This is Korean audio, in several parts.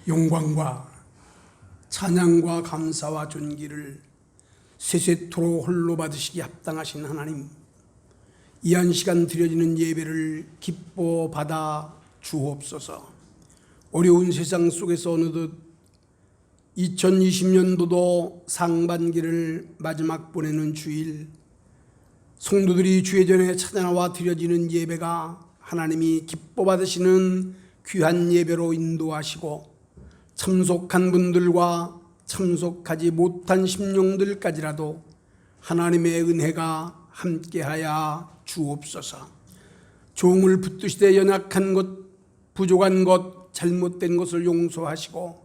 영광과 찬양과 감사와 존귀를 세세토록 홀로 받으시기 합당하신 하나님, 이 한 시간 드려지는 예배를 기뻐 받아 주옵소서. 어려운 세상 속에서 어느덧 2020년도도 상반기를 마지막 보내는 주일, 성도들이 주의 전에 찾아나와 드려지는 예배가 하나님이 기뻐 받으시는 귀한 예배로 인도하시고, 참석한 분들과 참석하지 못한 심령들까지라도 하나님의 은혜가 함께하여 주옵소서. 종을 붙드시되 연약한 것, 부족한 것, 잘못된 것을 용서하시고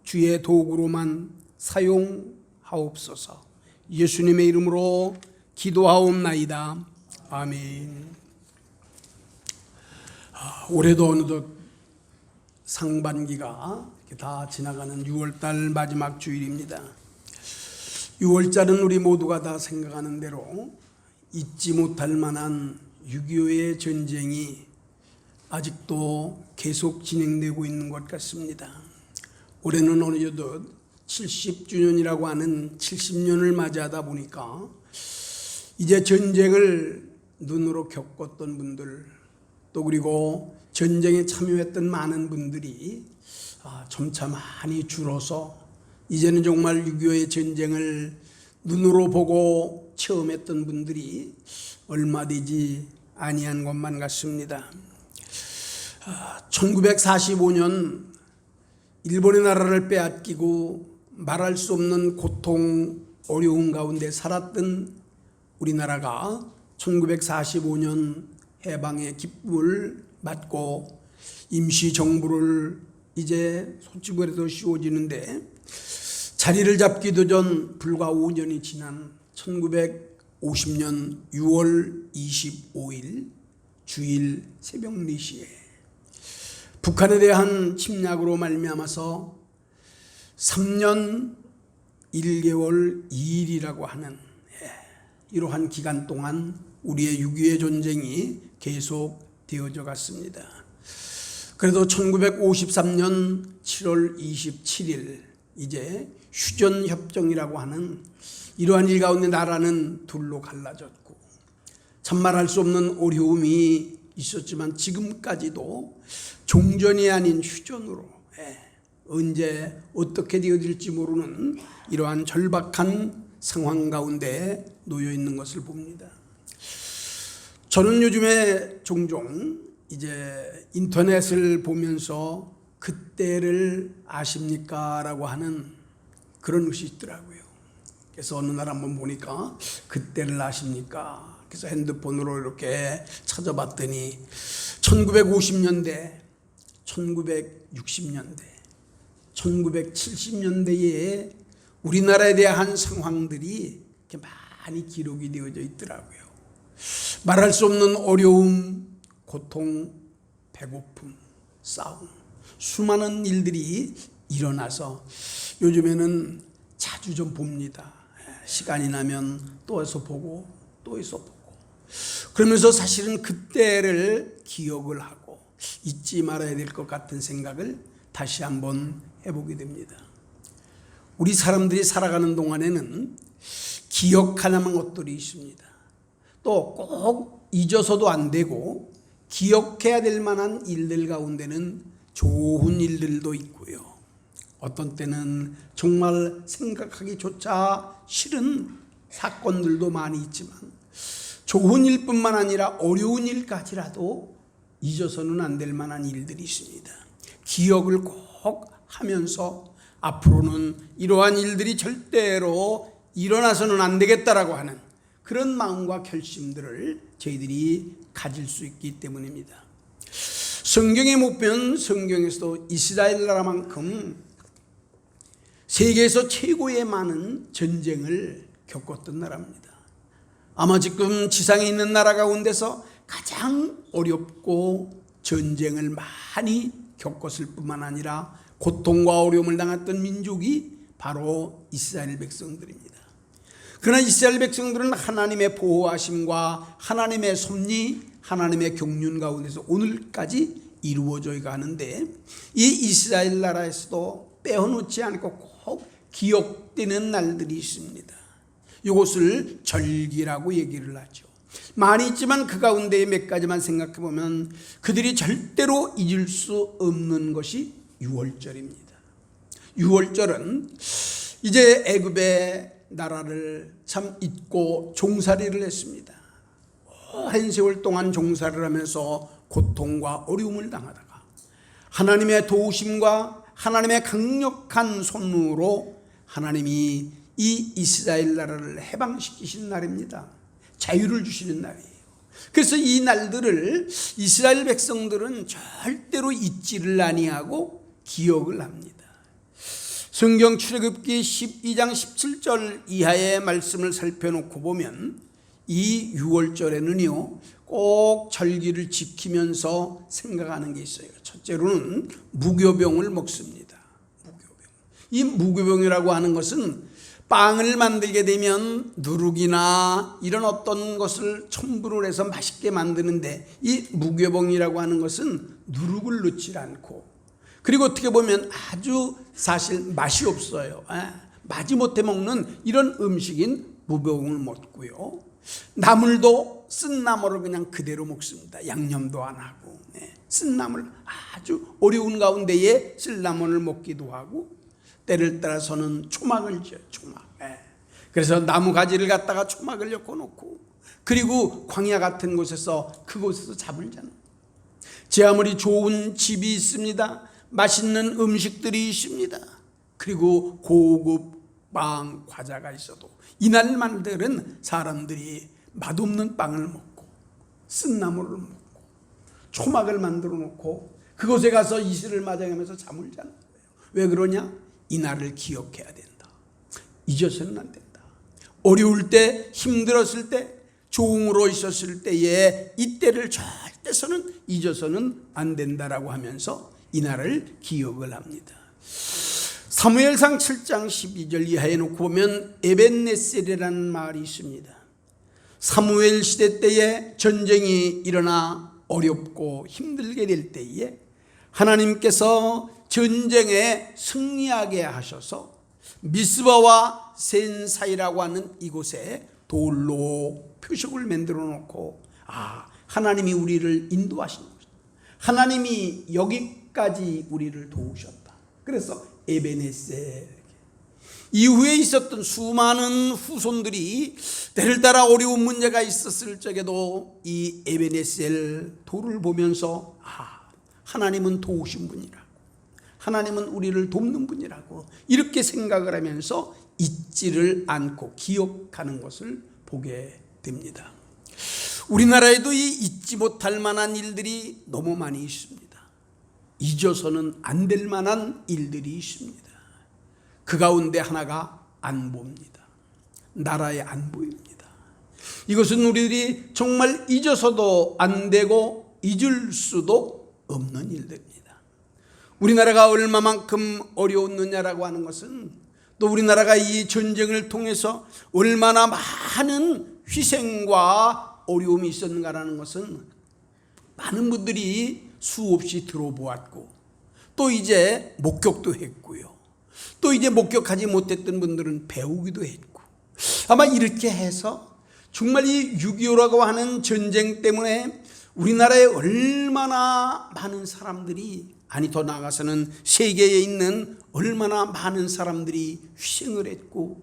주의 도구로만 사용하옵소서. 예수님의 이름으로 기도하옵나이다. 아멘. 올해도 어느덧 상반기가 다 지나가는 6월달 마지막 주일입니다. 6월달은 우리 모두가 다 생각하는 대로 잊지 못할 만한 6.25의 전쟁이 아직도 계속 진행되고 있는 것 같습니다. 올해는 어느덧 70주년이라고 하는 70년을 맞이하다 보니까 이제 전쟁을 눈으로 겪었던 분들, 또 그리고 전쟁에 참여했던 많은 분들이 점차 많이 줄어서 이제는 정말 6.25의 전쟁을 눈으로 보고 체험했던 분들이 얼마 되지 아니한 것만 같습니다. 1945년 일본의 나라를 빼앗기고 말할 수 없는 고통, 어려움 가운데 살았던 우리나라가 1945년 해방의 기쁨을 맞고 임시정부를 이제 손찌부에도 씌워지는데, 자리를 잡기도 전 불과 5년이 지난 1950년 6월 25일 주일 새벽 4시에 북한에 대한 침략으로 말미암아서 3년 1개월 2일이라고 하는 이러한 기간 동안 우리의 6.25의 전쟁이 계속 되어져 갔습니다. 그래도 1953년 7월 27일 이제 휴전협정이라고 하는 이러한 일 가운데 나라는 둘로 갈라졌고, 참말할 수 없는 어려움이 있었지만 지금까지도 종전이 아닌 휴전으로 언제 어떻게 되어질지 모르는 이러한 절박한 상황 가운데 놓여 있는 것을 봅니다. 저는 요즘에 종종 이제 인터넷을 보면서 그때를 아십니까? 라고 하는 그런 것이 있더라고요. 그래서 어느 날 한번 보니까 그때를 아십니까? 그래서 핸드폰으로 이렇게 찾아봤더니 1950년대, 1960년대, 1970년대에 우리나라에 대한 상황들이 이렇게 많이 기록이 되어져 있더라고요. 말할 수 없는 어려움, 고통, 배고픔, 싸움, 수많은 일들이 일어나서 요즘에는 자주 좀 봅니다. 시간이 나면 또 해서 보고 또 해서 보고, 그러면서 사실은 그때를 기억을 하고 잊지 말아야 될 것 같은 생각을 다시 한번 해보게 됩니다. 우리 사람들이 살아가는 동안에는 기억할 만한 것들이 있습니다. 또 꼭 잊어서도 안 되고 기억해야 될 만한 일들 가운데는 좋은 일들도 있고요. 어떤 때는 정말 생각하기조차 싫은 사건들도 많이 있지만, 좋은 일뿐만 아니라 어려운 일까지라도 잊어서는 안 될 만한 일들이 있습니다. 기억을 꼭 하면서 앞으로는 이러한 일들이 절대로 일어나서는 안 되겠다라고 하는 그런 마음과 결심들을 저희들이 가질 수 있기 때문입니다. 성경에 못 보면 성경에서도 이스라엘 나라만큼 세계에서 최고의 많은 전쟁을 겪었던 나라입니다. 아마 지금 지상에 있는 나라 가운데서 가장 어렵고 전쟁을 많이 겪었을 뿐만 아니라 고통과 어려움을 당했던 민족이 바로 이스라엘 백성들입니다. 그러나 이스라엘 백성들은 하나님의 보호하심과 하나님의 섭리, 하나님의 경륜 가운데서 오늘까지 이루어져 가는데, 이 이스라엘 나라에서도 빼어놓지 않고 꼭 기억되는 날들이 있습니다. 이것을 절기라고 얘기를 하죠. 많이 있지만 그 가운데 몇 가지만 생각해 보면 그들이 절대로 잊을 수 없는 것이 유월절입니다. 유월절은 이제 애굽의 나라를 참 잊고 종살이를 했습니다. 한 세월 동안 종살이를 하면서 고통과 어려움을 당하다가 하나님의 도우심과 하나님의 강력한 손으로 하나님이 이 이스라엘 나라를 해방시키신 날입니다. 자유를 주시는 날이에요. 그래서 이 날들을 이스라엘 백성들은 절대로 잊지를 아니하고 기억을 합니다. 성경 출애굽기 12장 17절 이하의 말씀을 살펴놓고 보면 이 유월절에는요 꼭 절기를 지키면서 생각하는 게 있어요. 첫째로는 무교병을 먹습니다. 무교병. 이 무교병이라고 하는 것은 빵을 만들게 되면 누룩이나 이런 어떤 것을 첨부를 해서 맛있게 만드는데, 이 무교병이라고 하는 것은 누룩을 넣지 않고, 그리고 어떻게 보면 아주 사실 맛이 없어요. 마지못해 먹는 이런 음식인 무교병을 먹고요. 나물도 쓴 나물을 그냥 그대로 먹습니다. 양념도 안 하고. 쓴 나물, 아주 어려운 가운데에 쓸 나물을 먹기도 하고, 때를 따라서는 초막을 지어요. 초막. 그래서 나무 가지를 갖다가 초막을 엮어놓고, 그리고 광야 같은 곳에서 그곳에서 잡을 자는, 제 아무리 좋은 집이 있습니다. 맛있는 음식들이 있습니다. 그리고 고급 빵, 과자가 있어도 이날만들은 사람들이 맛없는 빵을 먹고 쓴 나물을 먹고 초막을 만들어 놓고 그곳에 가서 이슬을 맞아가면서 잠을 자는 거예요. 왜 그러냐? 이날을 기억해야 된다. 잊어서는 안 된다. 어려울 때, 힘들었을 때, 종으로 있었을 때에 이때를 절대서는 잊어서는 안 된다라고 하면서 이날을 기억을 합니다. 사무엘상 7장 12절 이하에 놓고 보면 에벤네셀이라는 말이 있습니다. 사무엘 시대 때에 전쟁이 일어나 어렵고 힘들게 될 때에 하나님께서 전쟁에 승리하게 하셔서 미스바와 센 사이라고 하는 이곳에 돌로 표식을 만들어 놓고, 하나님이 우리를 인도하신 것이다. 하나님이 여기까지 우리를 도우셨다. 그래서 에베네셀. 이후에 있었던 수많은 후손들이 때를 따라 어려운 문제가 있었을 적에도 이 에베네셀 돌을 보면서 하나님은 도우신 분이라고, 하나님은 우리를 돕는 분이라고 이렇게 생각을 하면서 잊지를 않고 기억하는 것을 보게 됩니다. 우리나라에도 이 잊지 못할 만한 일들이 너무 많이 있습니다. 잊어서는 안 될 만한 일들이 있습니다. 그 가운데 하나가 안보입니다. 나라의 안보입니다. 이것은 우리들이 정말 잊어서도 안 되고 잊을 수도 없는 일들입니다. 우리나라가 얼마만큼 어려웠느냐라고 하는 것은, 또 우리나라가 이 전쟁을 통해서 얼마나 많은 희생과 어려움이 있었는가라는 것은 많은 분들이 수없이 들어보았고, 또 이제 목격도 했고요. 또 이제 목격하지 못했던 분들은 배우기도 했고, 아마 이렇게 해서 정말 이 6.25라고 하는 전쟁 때문에 우리나라에 얼마나 많은 사람들이, 아니 더 나아가서는 세계에 있는 얼마나 많은 사람들이 희생을 했고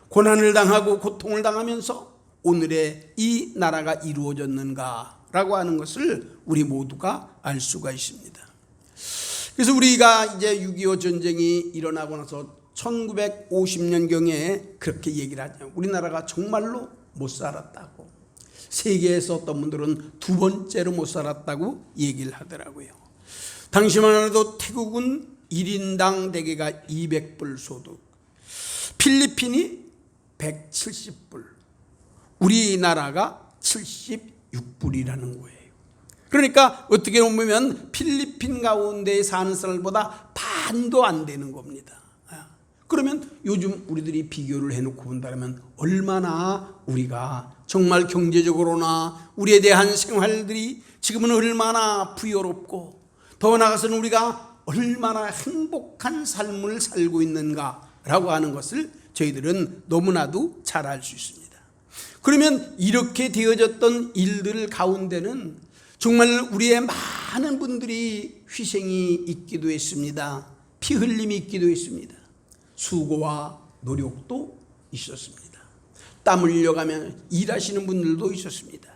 고난을 당하고 고통을 당하면서 오늘의 이 나라가 이루어졌는가라고 하는 것을 우리 모두가 알 수가 있습니다. 그래서 우리가 이제 6.25 전쟁이 일어나고 나서 1950년경에 그렇게 얘기를 하죠. 우리나라가 정말로 못 살았다고. 세계에서 어떤 분들은 두 번째로 못 살았다고 얘기를 하더라고요. 당시만 해도 태국은 1인당 대개가 200불 소득, 필리핀이 170불, 우리나라가 76불이라는 거예요. 그러니까 어떻게 보면 필리핀 가운데 사는 사람보다 반도 안 되는 겁니다. 그러면 요즘 우리들이 비교를 해놓고 본다면 얼마나 우리가 정말 경제적으로나 우리에 대한 생활들이 지금은 얼마나 부유롭고 더 나아가서는 우리가 얼마나 행복한 삶을 살고 있는가라고 하는 것을 저희들은 너무나도 잘 알 수 있습니다. 그러면 이렇게 되어졌던 일들 가운데는 정말 우리의 많은 분들이 희생이 있기도 했습니다. 피 흘림이 있기도 했습니다. 수고와 노력도 있었습니다. 땀 흘려가며 일하시는 분들도 있었습니다.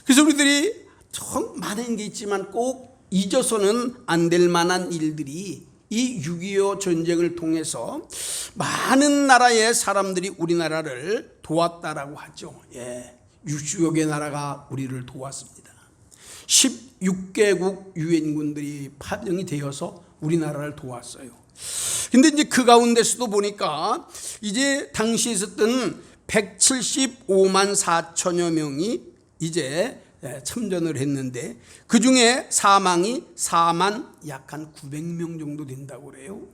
그래서 우리들이 참 많은 게 있지만 꼭 잊어서는 안 될 만한 일들이 이 6.25 전쟁을 통해서 많은 나라의 사람들이 우리나라를 도왔다라고 하죠. 60여 개 나라가 우리를 도왔습니다. 16개국 유엔군들이 파병이 되어서 우리나라를 도왔어요. 근데 이제 그 가운데서도 보니까 이제 당시에 있었던 175만 4천여 명이 이제 참전을 했는데 그 중에 사망이 4만 약 한 900명 정도 된다고 그래요.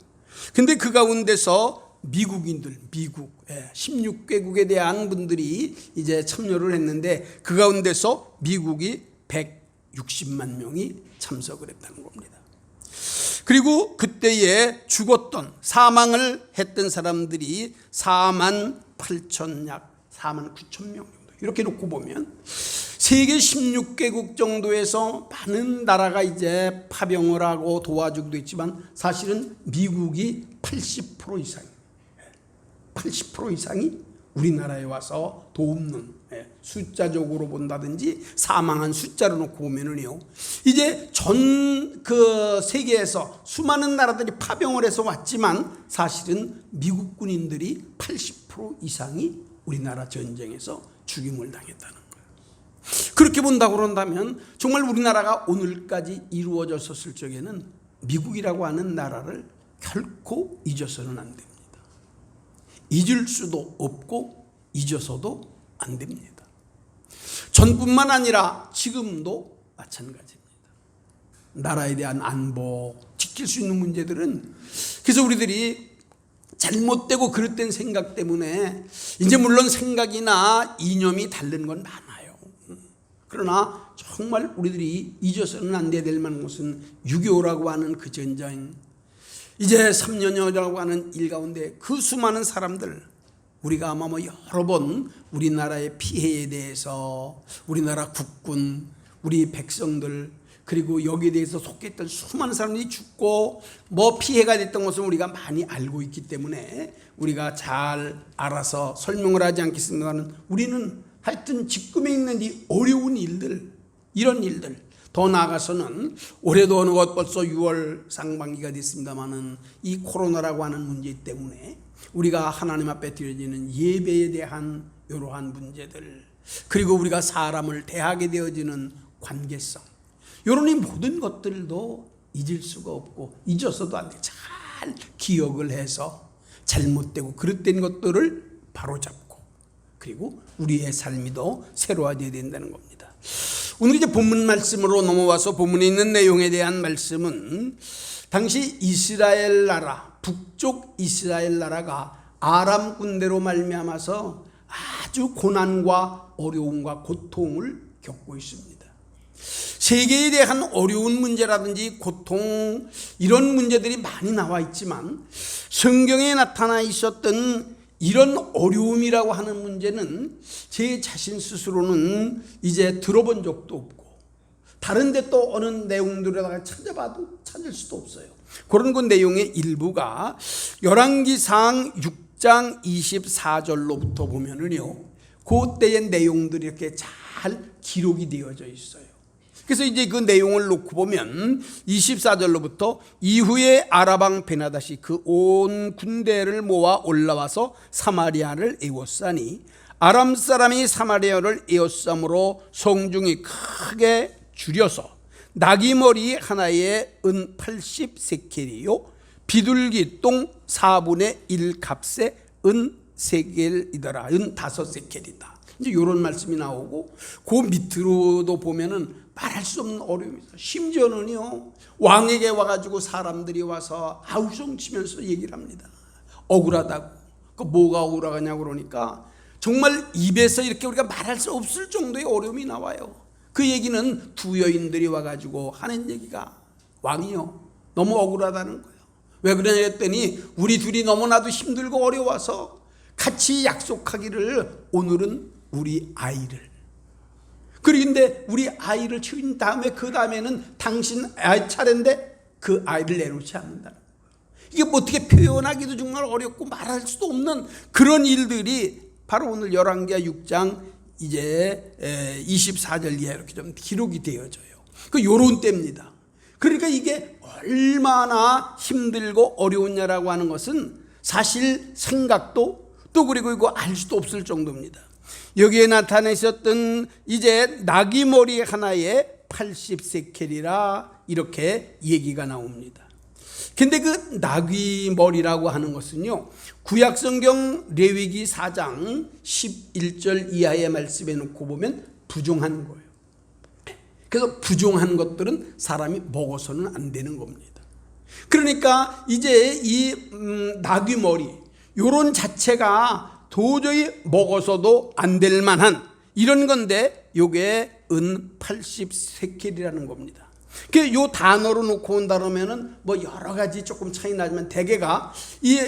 근데 그 가운데서 미국인들, 미국 16개국에 대한 분들이 이제 참여를 했는데 그 가운데서 미국이 160만 명이 참석을 했다는 겁니다. 그리고 그때에 죽었던 사망을 했던 사람들이 4만 8천 약 4만 9천 명 정도. 이렇게 놓고 보면 세계 16개국 정도에서 많은 나라가 이제 파병을 하고 도와주기도 했지만 사실은 미국이 80% 이상이 80% 이상이 우리나라에 와서 돕는, 숫자적으로 본다든지 사망한 숫자로 놓고 보면은요, 이제 전 그 세계에서 수많은 나라들이 파병을 해서 왔지만 사실은 미국 군인들이 80% 이상이 우리나라 전쟁에서 죽임을 당했다는 거예요. 그렇게 본다고 그런다면 정말 우리나라가 오늘까지 이루어졌었을 적에는 미국이라고 하는 나라를 결코 잊어서는 안 됩니다. 잊을 수도 없고 잊어서도 안 됩니다. 전뿐만 아니라 지금도 마찬가지입니다. 나라에 대한 안보, 지킬 수 있는 문제들은 그래서 우리들이 잘못되고 그릇된 생각 때문에 이제 물론 생각이나 이념이 다른 건 많아요. 그러나 정말 우리들이 잊어서는 안 돼야 될 만한 것은 6.25라고 하는 그 전쟁, 이제 3년여라고 하는 일 가운데 그 수많은 사람들, 우리가 아마 여러 번 우리나라의 피해에 대해서 우리나라 국군, 우리 백성들, 그리고 여기에 대해서 속했던 수많은 사람들이 죽고 피해가 됐던 것을 우리가 많이 알고 있기 때문에 우리가 잘 알아서 설명을 하지 않겠습니다만, 우리는 하여튼 지금에 있는 이 어려운 일들, 이런 일들, 더 나아가서는 올해도 어느 것 벌써 6월 상반기가 됐습니다마는 이 코로나라고 하는 문제 때문에 우리가 하나님 앞에 드려지는 예배에 대한 이러한 문제들, 그리고 우리가 사람을 대하게 되어지는 관계성, 이런 이 모든 것들도 잊을 수가 없고 잊어서도 안 돼. 잘 기억을 해서 잘못되고 그릇된 것들을 바로잡고, 그리고 우리의 삶이 더 새로워져야 된다는 겁니다. 오늘 이제 본문 말씀으로 넘어와서 본문에 있는 내용에 대한 말씀은 당시 이스라엘 나라, 북쪽 이스라엘 나라가 아람 군대로 말미암아서 아주 고난과 어려움과 고통을 겪고 있습니다. 세계에 대한 어려운 문제라든지 고통, 이런 문제들이 많이 나와 있지만 성경에 나타나 있었던 이런 어려움이라고 하는 문제는 제 자신 스스로는 이제 들어본 적도 없고, 다른데 또 어느 내용들에다가 찾아봐도 찾을 수도 없어요. 그런 그 내용의 일부가 열왕기상 6장 24절로부터 보면은요, 그때의 내용들이 이렇게 잘 기록이 되어져 있어요. 그래서 이제 그 내용을 놓고 보면 24절로부터 이후에 아라방 베나다시 그 온 군대를 모아 올라와서 사마리아를 에워싸니 아람 사람이 사마리아를 에워싸므로 성중이 크게 줄여서 나귀 머리 하나에 은 80세켈이요 비둘기 똥 4분의 1 값에 은 3겔이더라, 은 5세켈이다. 이제 이런 말씀이 나오고, 그 밑으로도 보면은 말할 수 없는 어려움이 있어요. 심지어는요, 왕에게 와가지고 사람들이 와서 아우성치면서 얘기를 합니다. 억울하다고. 그 뭐가 억울하냐고 그러니까 정말 입에서 이렇게 우리가 말할 수 없을 정도의 어려움이 나와요. 그 얘기는 두 여인들이 와가지고 하는 얘기가, 왕이요. 너무 억울하다는 거예요. 왜 그러냐 했더니 우리 둘이 너무나도 힘들고 어려워서 같이 약속하기를 오늘은 우리 아이를. 그런데 우리 아이를 치운 다음에 그 다음에는 당신 아이 차례인데 그 아이를 내놓지 않는다는 거예요. 이게 뭐 어떻게 표현하기도 정말 어렵고 말할 수도 없는 그런 일들이 바로 오늘 열왕기하 6장 이제 24절 이하 이렇게 좀 기록이 되어져요. 그 요런 때입니다. 그러니까 이게 얼마나 힘들고 어려웠냐라고 하는 것은 사실 생각도 또 그리고 이거 알 수도 없을 정도입니다. 여기에 나타나 있었던 이제 나귀 머리 하나에 80세켈이라 이렇게 얘기가 나옵니다. 근데 그 나귀 머리라고 하는 것은요, 구약성경 레위기 4장 11절 이하의 말씀에 놓고 보면 부정한 거예요. 그래서 부정한 것들은 사람이 먹어서는 안 되는 겁니다. 그러니까 이제 이 나귀 머리 요런 자체가 도저히 먹어서도 안 될 만한 이런 건데 요게 은 80세켈이라는 겁니다. 그 요 단어로 놓고 온다 그러면은 뭐 여러 가지 조금 차이 나지만 대개가 이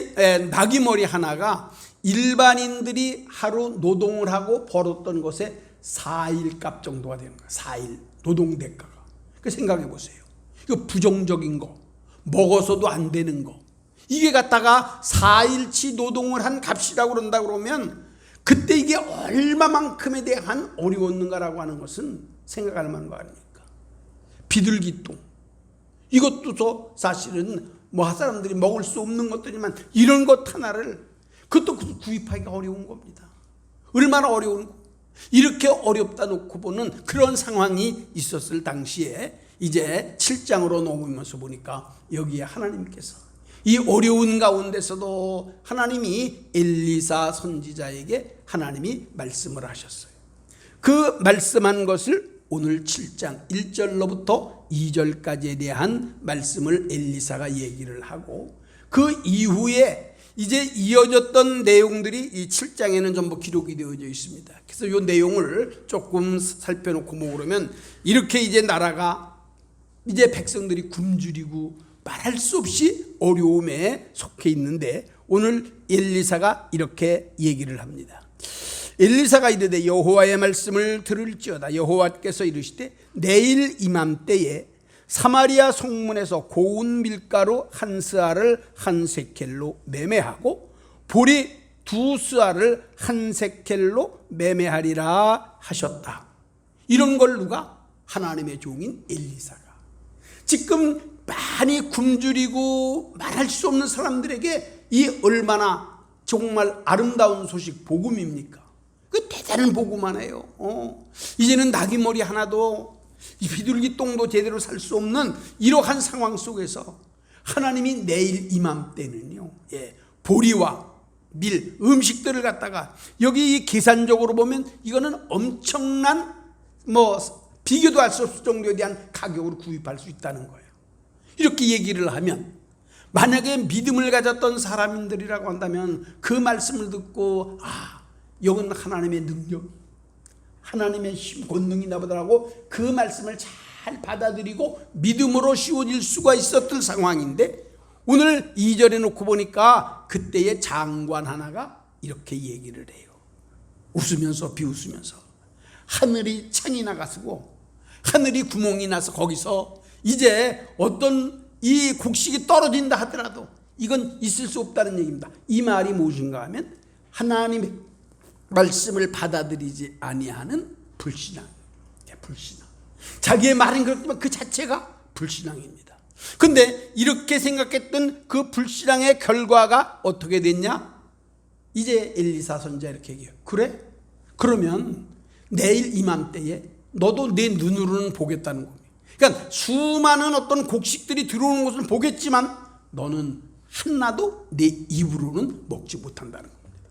나귀 머리 하나가 일반인들이 하루 노동을 하고 벌었던 것에 4일 값 정도가 되는 거예요. 4일 노동 대가가. 그 생각해 보세요. 이거 부정적인 거, 먹어서도 안 되는 거. 이게 갖다가 4일치 노동을 한 값이라고 그런다 그러면 그때 이게 얼마만큼에 대한 어려웠는가라고 하는 것은 생각할 만한 거 아닙니까? 비둘기똥. 이것도 사실은 뭐 사람들이 먹을 수 없는 것들이지만 이런 것 하나를 그것도 구입하기가 어려운 겁니다. 얼마나 어려운 거. 이렇게 어렵다 놓고 보는 그런 상황이 있었을 당시에 이제 7장으로 넘으면서 보니까 여기에 하나님께서 이 어려운 가운데서도 하나님이 엘리사 선지자에게 하나님이 말씀을 하셨어요. 그 말씀한 것을 오늘 7장 1절로부터 2절까지에 대한 말씀을 엘리사가 얘기를 하고 그 이후에 이제 이어졌던 내용들이 이 7장에는 전부 기록이 되어져 있습니다. 그래서 이 내용을 조금 살펴놓고 뭐 그러면 이렇게 이제 나라가 이제 백성들이 굶주리고 말할 수 없이 어려움에 속해 있는데 오늘 엘리사가 이렇게 얘기를 합니다. 엘리사가 이르되 여호와의 말씀을 들을지어다. 여호와께서 이르시되 내일 이맘때에 사마리아 성문에서 고운 밀가루 한 스아를 한 세켈로 매매하고 보리 두 스아를 한 세켈로 매매하리라 하셨다. 이런 걸 누가? 하나님의 종인 엘리사가. 지금 많이 굶주리고 말할 수 없는 사람들에게 이 얼마나 정말 아름다운 소식 복음입니까? 그 대단한 복음하네요. 이제는 나귀 머리 하나도 이 비둘기 똥도 제대로 살 수 없는 이러한 상황 속에서 하나님이 내일 이맘때는요, 보리와 밀, 음식들을 갖다가 여기 이 계산적으로 보면 이거는 엄청난 뭐 비교도 할 수 없을 정도에 대한 가격으로 구입할 수 있다는 거예요. 이렇게 얘기를 하면 만약에 믿음을 가졌던 사람들이라고 한다면 그 말씀을 듣고 이건 하나님의 능력, 하나님의 힘, 권능이 나보다라고 그 말씀을 잘 받아들이고 믿음으로 씌워질 수가 있었던 상황인데 오늘 2절에 놓고 보니까 그때의 장관 하나가 이렇게 얘기를 해요. 웃으면서 비웃으면서 하늘이 창이 나가지고 하늘이 구멍이 나서 거기서 이제 어떤 이 곡식이 떨어진다 하더라도 이건 있을 수 없다는 얘기입니다. 이 말이 무엇인가 하면 하나님의 말씀을 받아들이지 아니하는 불신앙. 불신앙. 자기의 말은 그렇지만 그 자체가 불신앙입니다. 근데 이렇게 생각했던 그 불신앙의 결과가 어떻게 됐냐? 이제 엘리사 선지자 이렇게 얘기해요. 그래? 그러면 내일 이맘때에 너도 내 눈으로는 보겠다는 겁니다. 그러니까 수많은 어떤 곡식들이 들어오는 것을 보겠지만 너는 하나도 내 입으로는 먹지 못한다는 겁니다.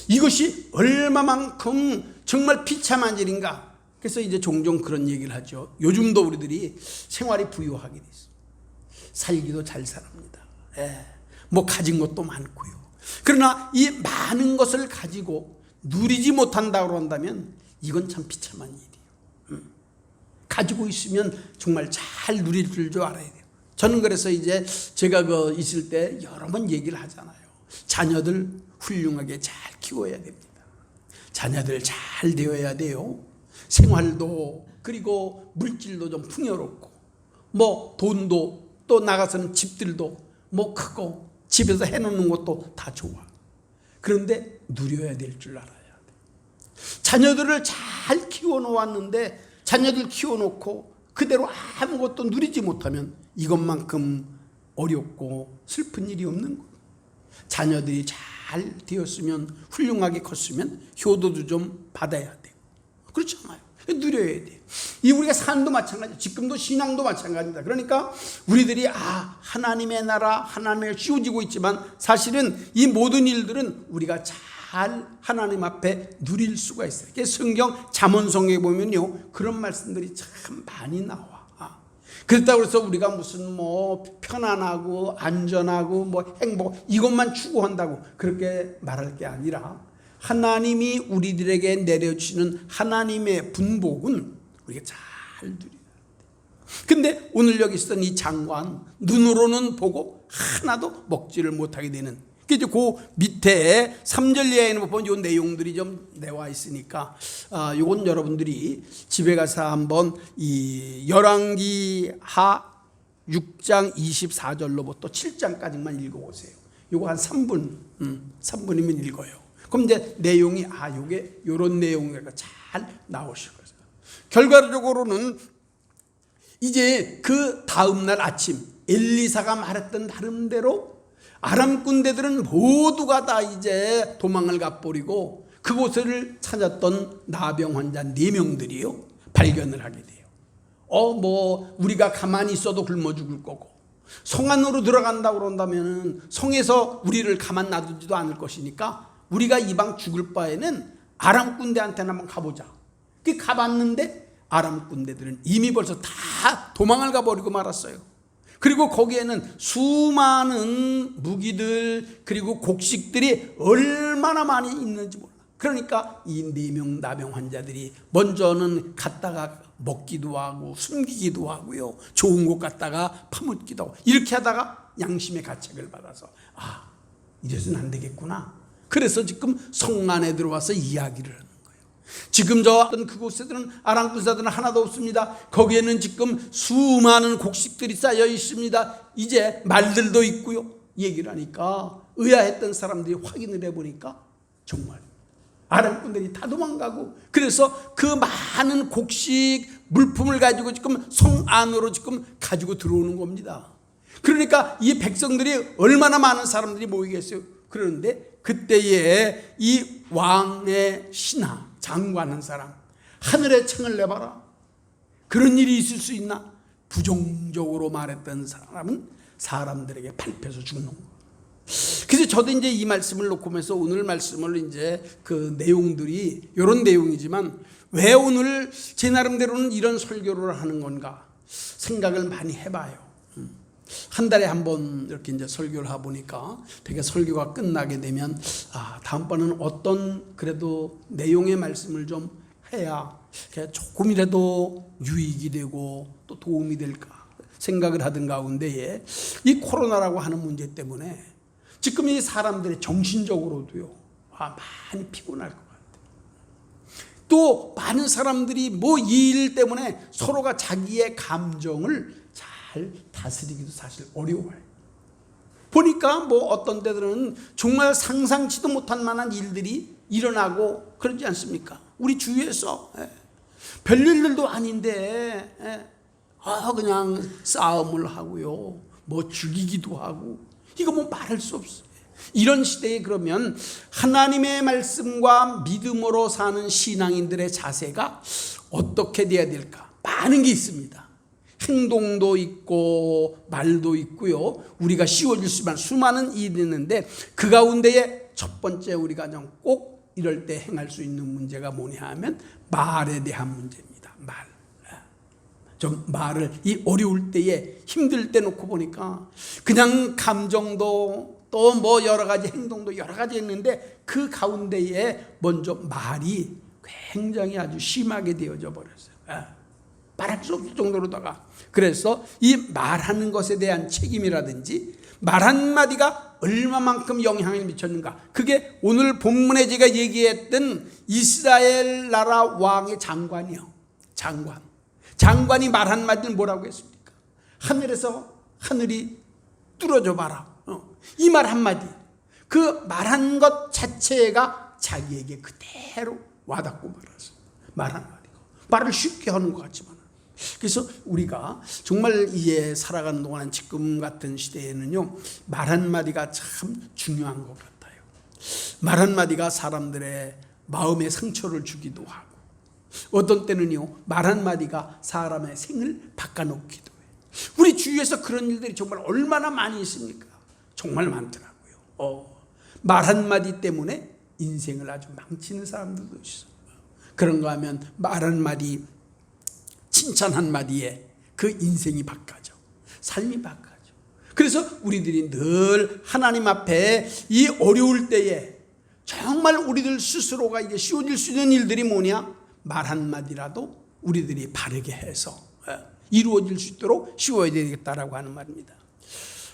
이것이 얼마만큼 정말 비참한 일인가. 그래서 이제 종종 그런 얘기를 하죠. 요즘도 우리들이 생활이 부유하게 됐어요. 살기도 잘 살합니다. 뭐 가진 것도 많고요. 그러나 이 많은 것을 가지고 누리지 못한다고 한다면 이건 참 비참한 일이에요. 가지고 있으면 정말 잘 누릴 줄 알아야 돼요. 저는 그래서 이제 제가 있을 때 여러 번 얘기를 하잖아요. 자녀들 훌륭하게 잘 키워야 됩니다. 자녀들 잘 되어야 돼요. 생활도 그리고 물질도 좀 풍요롭고 뭐 돈도 또 나가서는 집들도 뭐 크고 집에서 해놓는 것도 다 좋아. 그런데 누려야 될 줄 알아야 돼. 자녀들을 잘 키워놓았는데 자녀들 키워놓고 그대로 아무것도 누리지 못하면 이것만큼 어렵고 슬픈 일이 없는 거예요. 자녀들이 잘 되었으면 훌륭하게 컸으면 효도도 좀 받아야 돼요. 그렇잖아요. 누려야 돼요. 이 우리가 삶도 마찬가지예요. 지금도 신앙도 마찬가지입니다. 그러니까 우리들이 하나님의 나라, 하나님을 씌워지고 있지만 사실은 이 모든 일들은 우리가 잘 하나님 앞에 누릴 수가 있어요. 성경 잠언성에 보면요 그런 말씀들이 참 많이 나와. 그렇다고 해서 우리가 무슨 뭐 편안하고 안전하고 뭐 행복 이것만 추구한다고 그렇게 말할 게 아니라 하나님이 우리들에게 내려주시는 하나님의 분복은 우리가 잘 누려야 돼. 근데 오늘 여기 있었던 이 장관 눈으로는 보고 하나도 먹지를 못하게 되는 이제 그 밑에 3절 이하에 보면 이 내용들이 좀 나와 있으니까 이건 여러분들이 집에 가서 한번 이 열왕기하 6장 24절로부터 7장까지만 읽어보세요. 이거 한 3분이면 읽어요. 그럼 이제 내용이 요게 요런 내용이가 잘 나오실 거예요. 결과적으로는 이제 그 다음 날 아침 엘리사가 말했던 나름대로 아람 군대들은 모두가 다 이제 도망을 가버리고 그곳을 찾았던 나병 환자 4명들이요 발견을 하게 돼요. 뭐 우리가 가만히 있어도 굶어 죽을 거고 성 안으로 들어간다고 그런다면 성에서 우리를 가만 놔두지도 않을 것이니까 우리가 이방 죽을 바에는 아람 군대한테나 한번 가보자. 그 가봤는데 아람 군대들은 이미 벌써 다 도망을 가버리고 말았어요. 그리고 거기에는 수많은 무기들 그리고 곡식들이 얼마나 많이 있는지 몰라. 그러니까 이 4명 나병 환자들이 먼저는 갔다가 먹기도 하고 숨기기도 하고요. 좋은 곳 갔다가 파묻기도 하고 이렇게 하다가 양심의 가책을 받아서 이래서는 안 되겠구나. 그래서 지금 성 안에 들어와서 이야기를 하는 거예요. 지금 저 그곳에는 아람 군사들은 하나도 없습니다. 거기에는 지금 수많은 곡식들이 쌓여 있습니다. 이제 말들도 있고요. 얘기를 하니까 의아했던 사람들이 확인을 해보니까 정말 아람 군대들이 다 도망가고 그래서 그 많은 곡식 물품을 가지고 지금 성 안으로 지금 가지고 들어오는 겁니다. 그러니까 이 백성들이 얼마나 많은 사람들이 모이겠어요. 그런데 그때에 이 왕의 신하 장관한 사람 하늘에 창을 내봐라. 그런 일이 있을 수 있나? 부정적으로 말했던 사람은 사람들에게 밟혀서 죽는 거예요. 그래서 저도 이제 이 말씀을 놓고 면서 오늘 말씀을 이제 그 내용들이 이런 내용이지만 왜 오늘 제 나름대로는 이런 설교를 하는 건가 생각을 많이 해봐요. 한 달에 한 번 이렇게 이제 설교를 하다 보니까 되게 설교가 끝나게 되면 다음번에는 어떤 그래도 내용의 말씀을 좀 해야 조금이라도 유익이 되고 또 도움이 될까 생각을 하던 가운데에 이 코로나라고 하는 문제 때문에 지금 이 사람들의 정신적으로도요 많이 피곤할 것 같아요. 또 많은 사람들이 뭐 이 일 때문에 서로가 자기의 감정을 잘 다스리기도 사실 어려워요. 보니까 뭐 어떤 때들은 정말 상상치도 못한 만한 일들이 일어나고 그러지 않습니까? 우리 주위에서 별일들도 아닌데 그냥 싸움을 하고요 뭐 죽이기도 하고 이거 뭐 말할 수 없어요. 이런 시대에 그러면 하나님의 말씀과 믿음으로 사는 신앙인들의 자세가 어떻게 돼야 될까? 많은 게 있습니다. 행동도 있고 말도 있고요. 우리가 씌워줄 수 있는 수많은 일이 있는데 그 가운데에 첫 번째 우리가 꼭 이럴 때 행할 수 있는 문제가 뭐냐 하면 말에 대한 문제입니다. 좀 말을 이 어려울 때에 힘들 때 놓고 보니까 그냥 감정도 또 뭐 여러 가지 행동도 여러 가지 있는데 그 가운데에 먼저 말이 굉장히 아주 심하게 되어져 버렸어요. 말할 수 없을 정도로다가, 그래서 이 말하는 것에 대한 책임이라든지 말 한마디가 얼마만큼 영향을 미쳤는가, 그게 오늘 본문에 제가 얘기했던 이스라엘 나라 왕의 장관이요. 장관이 말 한마디를 뭐라고 했습니까? 하늘에서 하늘이 뚫어져 봐라. 이 말 한마디, 그 말한 것 자체가 자기에게 그대로 와닿고 말았어요. 말 한마디가 말을 쉽게 하는 것 같지만, 그래서 우리가 정말 이제 살아가는 동안 지금 같은 시대에는요, 말 한마디가 참 중요한 것 같아요. 말 한마디가 사람들의 마음에 상처를 주기도 하고, 어떤 때는요 말 한마디가 사람의 생을 바꿔놓기도 해요. 우리 주위에서 그런 일들이 정말 얼마나 많이 있습니까? 정말 많더라고요. 말 한마디 때문에 인생을 아주 망치는 사람들도 있어요. 그런가 하면 말 한마디, 칭찬 한마디에 그 인생이 바꿔져, 삶이 바꿔져. 그래서 우리들이 늘 하나님 앞에 이 어려울 때에 정말 우리들 스스로가 이게 쉬워질 수 있는 일들이 뭐냐? 말 한마디라도 우리들이 바르게 해서 이루어질 수 있도록 쉬워야 되겠다라고 하는 말입니다.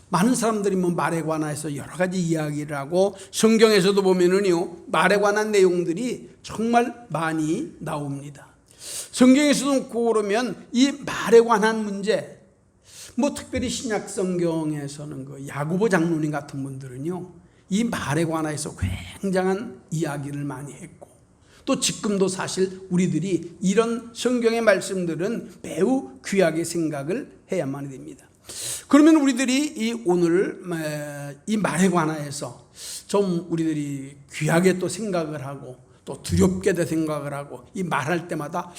많은 사람들이 뭐 말에 관해서 여러 가지 이야기를 하고, 성경에서도 보면은요 말에 관한 내용들이 정말 많이 나옵니다. 성경에서도 그러면 이 말에 관한 문제, 뭐 특별히 신약 성경에서는 그 야고보 장로님 같은 분들은요 이 말에 관해서 굉장한 이야기를 많이 했고, 또 지금도 사실 우리들이 이런 성경의 말씀들은 매우 귀하게 생각을 해야만 됩니다. 그러면 우리들이 이 오늘 이 말에 관해서 좀 우리들이 귀하게 또 생각을 하고, 또 두렵게도 생각을 하고, 이 말할 때마다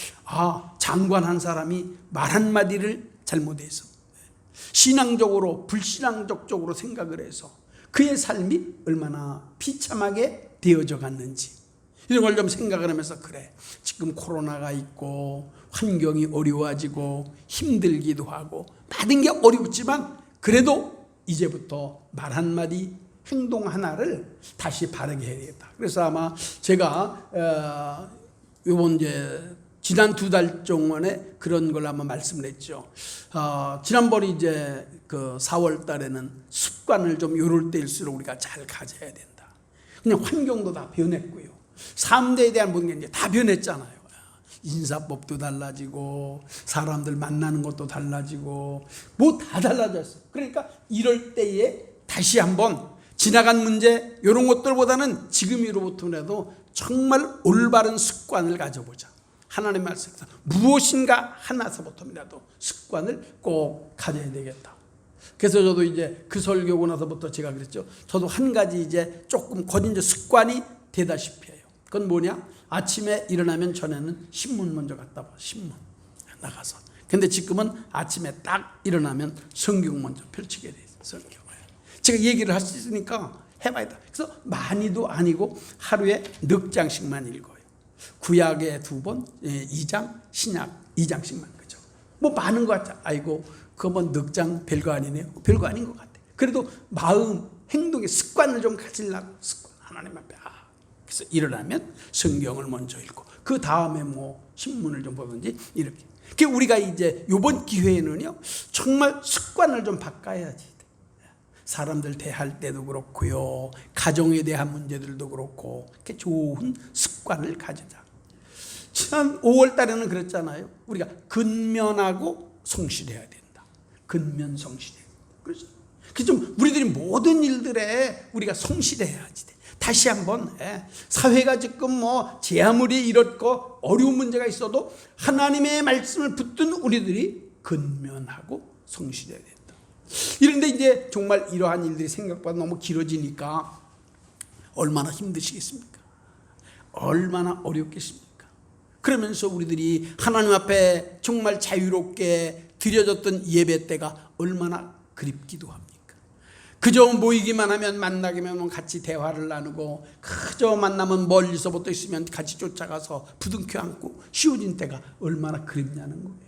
장관 한 사람이 말 한마디를 잘못해서 신앙적으로 불신앙적 쪽으로 생각을 해서 그의 삶이 얼마나 비참하게 되어져 갔는지, 이런 걸 좀 생각을 하면서, 그래 지금 코로나가 있고 환경이 어려워지고 힘들기도 하고 모든 게 어렵지만, 그래도 이제부터 말 한마디, 행동 하나를 다시 바르게 해야 되겠다. 그래서 아마 제가 요번 지난 2달 동안에 그런 걸 아마 말씀을 했죠. 지난번에 이제 그 4월 달에는 습관을 좀 요럴 때일수록 우리가 잘 가져야 된다. 그냥 환경도 다 변했고요, 삶대에 대한 모든 게 이제 다 변했잖아요. 인사법도 달라지고 사람들 만나는 것도 달라지고 뭐 다 달라졌어요. 그러니까 이럴 때에 다시 한번 지나간 문제 이런 것들보다는 지금으로부터라도 정말 올바른 습관을 가져보자. 하나님의 말씀에서 무엇인가 하나서부터라도 습관을 꼭 가져야 되겠다. 그래서 저도 이제 그 설교고 나서부터 제가 그랬죠. 저도 한 가지 이제 조금 거진 습관이 되다시피 해요. 그건 뭐냐? 아침에 일어나면 전에는 신문 먼저 갖다 봐. 신문 나가서. 근데 지금은 아침에 딱 일어나면 성경 먼저 펼치게 돼 있어요. 성경. 제가 얘기를 할 수 있으니까 해봐야 돼. 그래서 많이도 아니고 하루에 4장씩만 읽어요. 구약에 2번, 2장, 신약 2장씩만. 그죠? 뭐 많은 것 같아. 아이고 그거 뭐 4장 별거 아니네요. 별거 아닌 것 같아. 그래도 마음, 행동의 습관을 좀 가지려고, 습관 하나님 앞에. 그래서 일어나면 성경을 먼저 읽고, 그 다음에 뭐 신문을 좀 보든지 이렇게. 그러니까 우리가 이제 이번 기회에는요 정말 습관을 좀 바꿔야지. 사람들 대할 때도 그렇고요, 가정에 대한 문제들도 그렇고, 이렇게 좋은 습관을 가지자. 지난 5월 달에는 그랬잖아요. 우리가 근면하고 성실해야 된다. 근면 성실해. 그렇죠? 좀 우리들이 모든 일들에 우리가 성실해야지 돼. 다시 한번 사회가 지금 뭐 제 아무리 이렇고 어려운 문제가 있어도 하나님의 말씀을 붙든 우리들이 근면하고 성실해야 된다. 이런데 이제 정말 이러한 일들이 생각보다 너무 길어지니까 얼마나 힘드시겠습니까? 얼마나 어렵겠습니까? 그러면서 우리들이 하나님 앞에 정말 자유롭게 드려졌던 예배 때가 얼마나 그립기도 합니까? 그저 모이기만 하면, 만나기만 하면 같이 대화를 나누고, 그저 만나면 멀리서부터 있으면 같이 쫓아가서 부둥켜 안고 쉬워진 때가 얼마나 그립냐는 거예요.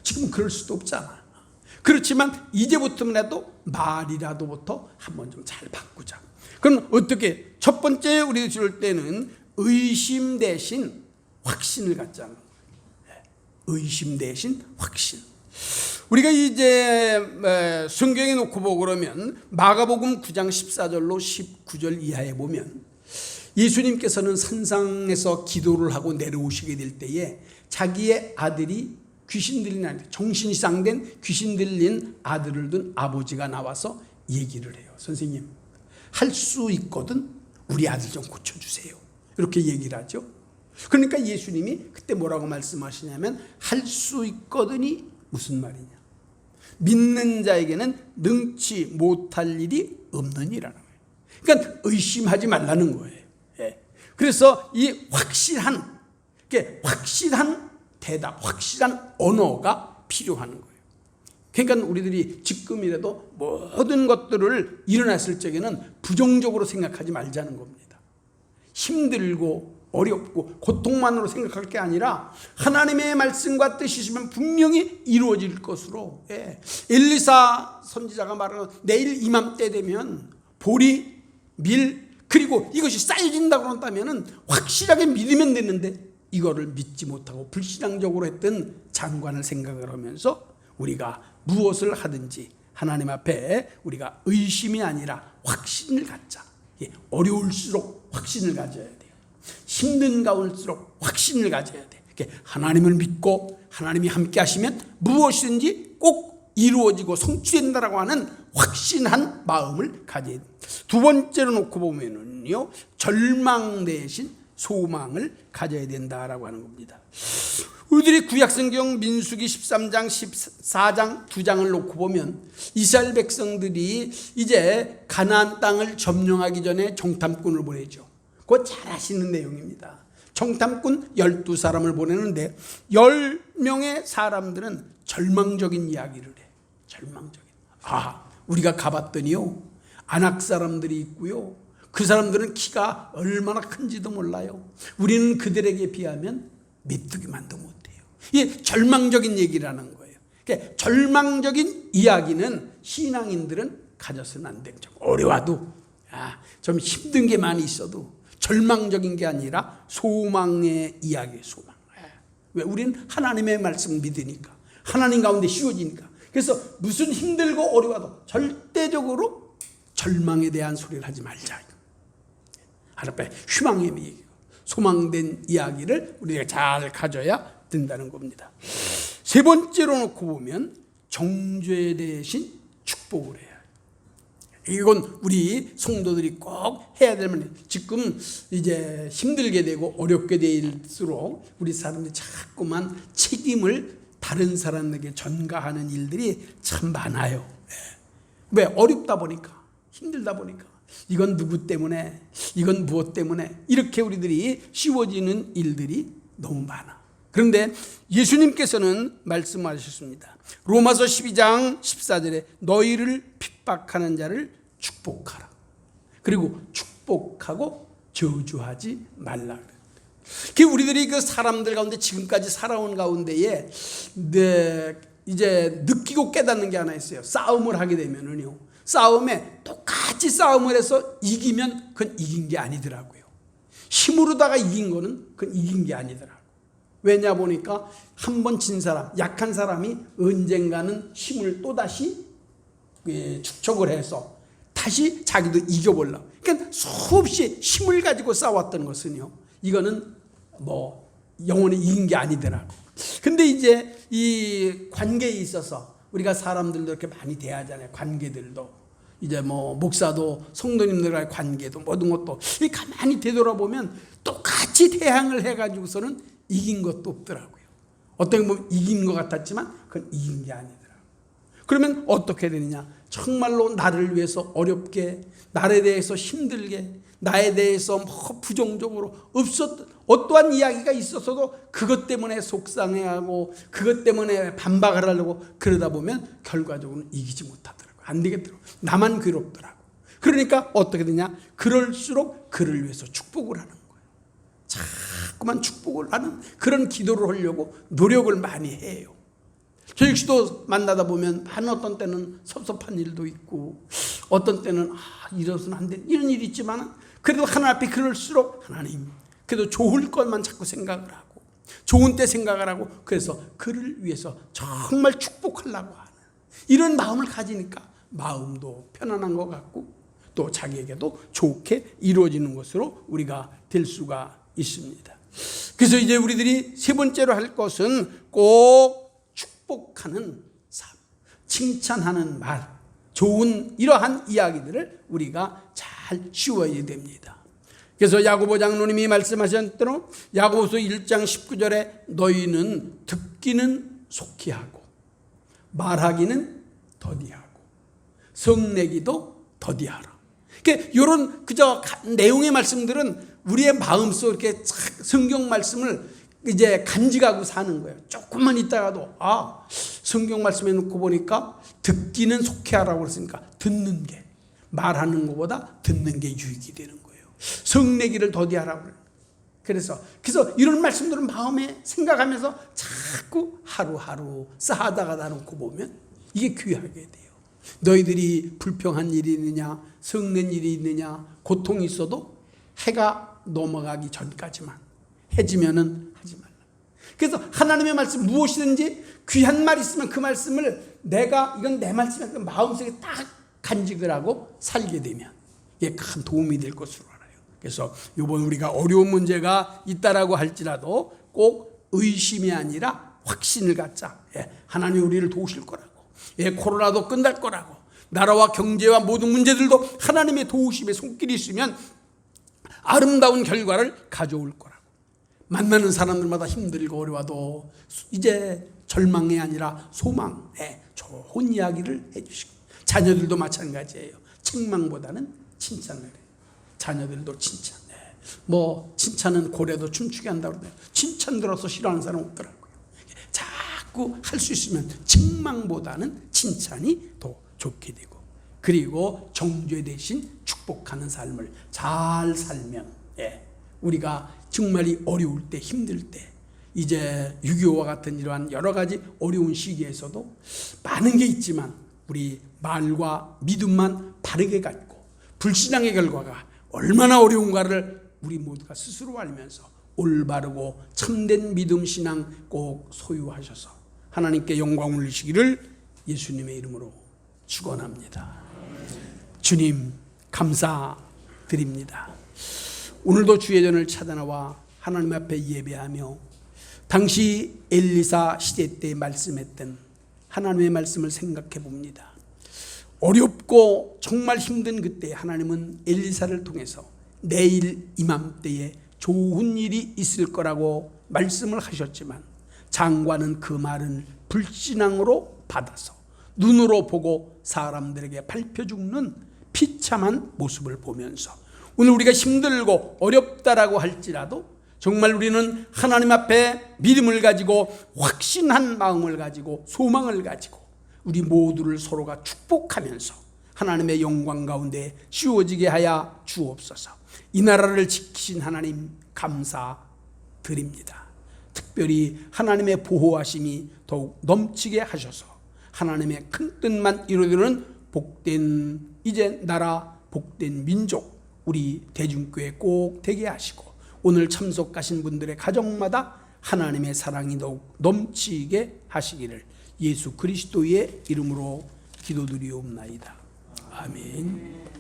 지금은 그럴 수도 없잖아. 그렇지만 이제부터라도 말이라도부터 한번 좀 잘 바꾸자. 그럼 어떻게? 첫 번째 우리 줄 때는 의심 대신 확신을 갖자는 거예요. 의심 대신 확신. 우리가 이제 성경에 놓고 보고 그러면 마가복음 9장 14절로 19절 이하에 보면 예수님께서는 산상에서 기도를 하고 내려오시게 될 때에 자기의 아들이 귀신 들린 아들, 정신이 이상된 귀신 들린 아들을 둔 아버지가 나와서 얘기를 해요. 선생님, 할 수 있거든 우리 아들 좀 고쳐주세요. 이렇게 얘기를 하죠. 그러니까 예수님이 그때 뭐라고 말씀하시냐면 할 수 있거든이 무슨 말이냐, 믿는 자에게는 능치 못할 일이 없느니라는 거예요. 그러니까 의심하지 말라는 거예요. 그래서 이 확실한 대답, 확실한 언어가 필요한 거예요. 그러니까 우리들이 지금이라도 모든 것들을 일어났을 적에는 부정적으로 생각하지 말자는 겁니다. 힘들고 어렵고 고통만으로 생각할 게 아니라 하나님의 말씀과 뜻이시면 분명히 이루어질 것으로. 엘리사 선지자가 말하는 내일 이맘때 되면 보리, 밀, 그리고 이것이 쌓여진다고 한다면 확실하게 믿으면 되는데 이거를 믿지 못하고 불신앙적으로 했던 장관을 생각을 하면서 우리가 무엇을 하든지 하나님 앞에 우리가 의심이 아니라 확신을 갖자. 어려울수록 확신을 가져야 돼요. 힘든 가운데일수록 확신을 가져야 돼. 하나님을 믿고 하나님이 함께 하시면 무엇이든지 꼭 이루어지고 성취된다라고 하는 확신한 마음을 가져야 돼. 두 번째로 놓고 보면은요, 절망 대신 소망을 가져야 된다라고 하는 겁니다. 우리들이 구약성경 민수기 13장 14장 2장을 놓고 보면 이스라엘 백성들이 이제 가나안 땅을 점령하기 전에 정탐꾼을 보내죠. 그거 잘 아시는 내용입니다. 정탐꾼 12사람을 보내는데 10명의 사람들은 절망적인 이야기를 해. 절망적인. 우리가 가봤더니요, 아낙 사람들이 있고요, 그 사람들은 키가 얼마나 큰지도 몰라요. 우리는 그들에게 비하면 메뚜기만도 못해요. 이게 절망적인 얘기라는 거예요. 그러니까 절망적인 이야기는 신앙인들은 가져서는 안 되는 거죠. 어려워도 좀 힘든 게 많이 있어도 절망적인 게 아니라 소망의 이야기예요. 소망. 왜? 우리는 하나님의 말씀 믿으니까, 하나님 가운데 씌워지니까. 그래서 무슨 힘들고 어려워도 절대적으로 절망에 대한 소리를 하지 말자. 하나님의 희망의 얘기, 소망된 이야기를 우리가 잘 가져야 된다는 겁니다. 세 번째로 놓고 보면 정죄 대신 축복을 해야 해요. 이건 우리 성도들이 꼭 해야 될 말. 지금 이제 힘들게 되고 어렵게 될수록 우리 사람들이 자꾸만 책임을 다른 사람에게 전가하는 일들이 참 많아요. 왜? 어렵다 보니까, 힘들다 보니까, 이건 누구 때문에, 이건 무엇 때문에, 이렇게 우리들이 씌워지는 일들이 너무 많아. 그런데 예수님께서는 말씀하셨습니다. 로마서 12장 14절에 너희를 핍박하는 자를 축복하라. 그리고 축복하고 저주하지 말라. 우리들이 그 사람들 가운데 지금까지 살아온 가운데에 이제 느끼고 깨닫는 게 하나 있어요. 싸움을 하게 되면은요, 싸움에 똑같이 싸움을 해서 이기면 그건 이긴 게 아니더라고요. 힘으로다가 이긴 거는 그건 이긴 게 아니더라고요. 왜냐 보니까 한 번 진 사람, 약한 사람이 언젠가는 힘을 또다시 축적을 해서 다시 자기도 이겨보려고. 그러니까 수없이 힘을 가지고 싸웠던 것은요, 이거는 영원히 이긴 게 아니더라고요. 근데 이제 이 관계에 있어서 우리가 사람들도 이렇게 많이 대하잖아요. 관계들도 이제 목사도 성도님들과의 관계도 모든 것도 가만히 되돌아보면 똑같이 대항을 해가지고서는 이긴 것도 없더라고요. 어떻게 보면 이긴 것 같았지만 그건 이긴 게 아니더라고요. 그러면 어떻게 되느냐? 정말로 나를 위해서 어렵게, 나에 대해서 힘들게, 나에 대해서 부정적으로 어떠한 이야기가 있었어도 그것 때문에 속상해하고 그것 때문에 반박을 하려고 그러다 보면 결과적으로는 이기지 못하더라고요. 안 되겠더라고요. 나만 괴롭더라고. 그러니까 어떻게 되냐? 그럴수록 그를 위해서 축복을 하는 거예요. 자꾸만 축복을 하는 그런 기도를 하려고 노력을 많이 해요. 저 역시도 만나다 보면 어떤 때는 섭섭한 일도 있고 어떤 때는 이러서는 안 돼, 이런 일이 있지만 그래도 하나님 앞에 그럴수록 하나님, 그래도 좋을 것만 자꾸 생각을 하고 좋은 때 생각을 하고 그래서 그를 위해서 정말 축복하려고 하는 이런 마음을 가지니까 마음도 편안한 것 같고 또 자기에게도 좋게 이루어지는 것으로 우리가 될 수가 있습니다. 그래서 이제 우리들이 세 번째로 할 것은 꼭 축복하는 삶, 칭찬하는 말, 좋은 이러한 이야기들을 우리가 잘 씌워야 됩니다. 그래서 야고보 장로님이 말씀하신 대로 야고보서 1장 19절에 너희는 듣기는 속히 하고 말하기는 더디하고 성내기도 더디하라. 그러니까 이런 그저 내용의 말씀들은 우리의 마음속 이렇게 성경 말씀을 이제 간직하고 사는 거예요. 조금만 있다가도 성경 말씀에 놓고 보니까 듣기는 속히 하라고 그랬으니까 듣는 게 말하는 것보다 듣는 게 유익이 되는 거예요. 성내기를 더디하라고 그래요. 그래서 이런 말씀들을 마음에 생각하면서 자꾸 하루하루 쌓아다가 놔놓고 보면 이게 귀하게 돼요. 너희들이 불평한 일이 있느냐, 성낸 일이 있느냐, 고통이 있어도 해가 넘어가기 전까지만, 해지면은 하지 말라. 그래서 하나님의 말씀 무엇이든지 귀한 말 있으면 그 말씀을 이건 내 말씀이야 그 마음속에 딱 간직을 하고 살게 되면 이게 큰 도움이 될 것으로 알아요. 그래서 이번 우리가 어려운 문제가 있다라고 할지라도 꼭 의심이 아니라 확신을 갖자. 하나님 우리를 도우실 거라고. 코로나도 끝날 거라고. 나라와 경제와 모든 문제들도 하나님의 도우심의 손길이 있으면 아름다운 결과를 가져올 거라고. 만나는 사람들마다 힘들고 어려워도 이제 절망이 아니라 소망에 좋은 이야기를 해주시고, 자녀들도 마찬가지예요. 책망보다는 칭찬을 해요. 자녀들도 칭찬. 칭찬은 고래도 춤추게 한다고 그러네요. 칭찬 들어서 싫어하는 사람 없더라고요. 자꾸 할 수 있으면 책망보다는 칭찬이 더 좋게 되고, 그리고 정죄 대신 축복하는 삶을 잘 살면 우리가 정말 어려울 때, 힘들 때, 이제 6.25와 같은 이러한 여러 가지 어려운 시기에서도 많은 게 있지만 우리 말과 믿음만 바르게 갖고 불신앙의 결과가 얼마나 어려운가를 우리 모두가 스스로 알면서 올바르고 참된 믿음 신앙 꼭 소유하셔서 하나님께 영광 올리시기를 예수님의 이름으로 축원합니다. 주님 감사드립니다. 오늘도 주의 전을 찾아나와 하나님 앞에 예배하며 당시 엘리사 시대 때 말씀했던 하나님의 말씀을 생각해 봅니다. 어렵고 정말 힘든 그때 하나님은 엘리사를 통해서 내일 이맘때에 좋은 일이 있을 거라고 말씀을 하셨지만 장관은 그 말은 불신앙으로 받아서 눈으로 보고 사람들에게 밟혀 죽는 비참한 모습을 보면서 오늘 우리가 힘들고 어렵다라고 할지라도 정말 우리는 하나님 앞에 믿음을 가지고 확신한 마음을 가지고 소망을 가지고 우리 모두를 서로가 축복하면서 하나님의 영광 가운데 씌워지게 하여 주옵소서. 이 나라를 지키신 하나님 감사드립니다. 특별히 하나님의 보호하심이 더욱 넘치게 하셔서 하나님의 큰 뜻만 이루어지는 복된 이제 나라, 복된 민족, 우리 대중교회 꼭 되게 하시고 오늘 참석하신 분들의 가정마다 하나님의 사랑이 더욱 넘치게 하시기를 예수 그리스도의 이름으로 기도드리옵나이다. 아멘.